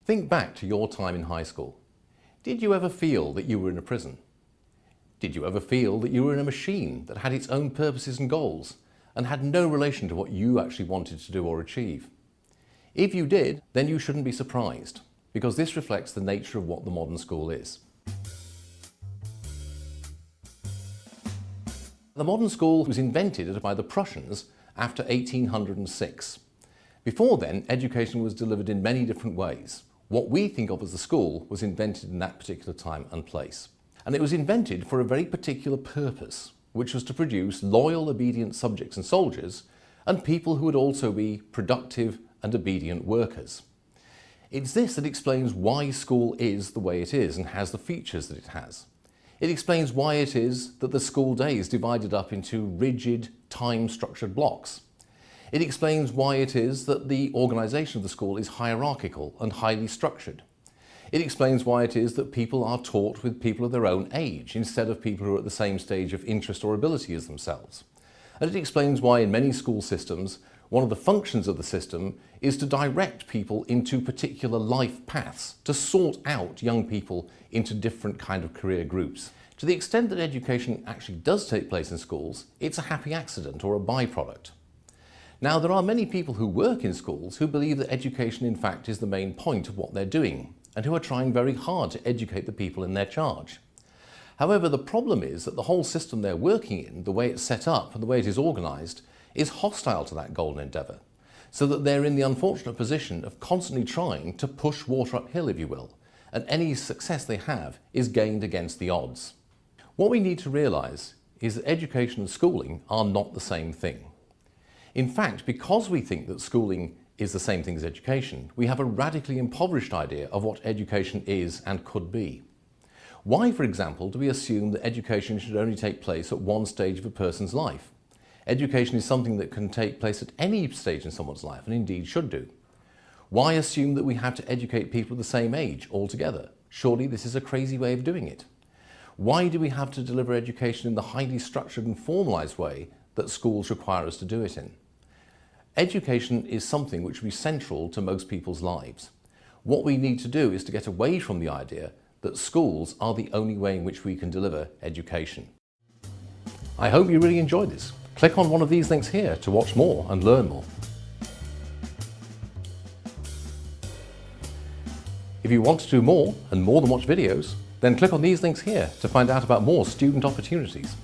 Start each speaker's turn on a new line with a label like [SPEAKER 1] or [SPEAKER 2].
[SPEAKER 1] Think back to your time in high school. Did you ever feel that you were in a prison? Did you ever feel that you were in a machine that had its own purposes and goals and had no relation to what you actually wanted to do or achieve? If you did, then you shouldn't be surprised, because this reflects the nature of what the modern school is. The modern school was invented by the Prussians after 1806. Before then, education was delivered in many different ways. What we think of as the school was invented in that particular time and place. And it was invented for a very particular purpose, which was to produce loyal, obedient subjects and soldiers, and people who would also be productive and obedient workers. It's this that explains why school is the way it is and has the features that it has. It explains why it is that the school day is divided up into rigid, time-structured blocks. It explains why it is that the organisation of the school is hierarchical and highly structured. It explains why it is that people are taught with people of their own age instead of people who are at the same stage of interest or ability as themselves. And it explains why in many school systems, one of the functions of the system is to direct people into particular life paths, to sort out young people into different kind of career groups. To the extent that education actually does take place in schools, it's a happy accident or a byproduct. Now, there are many people who work in schools who believe that education in fact is the main point of what they're doing, and who are trying very hard to educate the people in their charge. However, the problem is that the whole system they're working in, the way it's set up and the way it is organised, is hostile to that golden endeavour, so that they're in the unfortunate position of constantly trying to push water uphill, if you will, and any success they have is gained against the odds. What we need to realise is that education and schooling are not the same thing. In fact, because we think that schooling is the same thing as education, we have a radically impoverished idea of what education is and could be. Why, for example, do we assume that education should only take place at one stage of a person's life? Education is something that can take place at any stage in someone's life, and indeed should do. Why assume that we have to educate people of the same age altogether? Surely this is a crazy way of doing it. Why do we have to deliver education in the highly structured and formalised way that schools require us to do it in? Education is something which will be central to most people's lives. What we need to do is to get away from the idea that schools are the only way in which we can deliver education. I hope you really enjoyed this. Click on one of these links here to watch more and learn more. If you want to do more and more than watch videos, then click on these links here to find out about more student opportunities.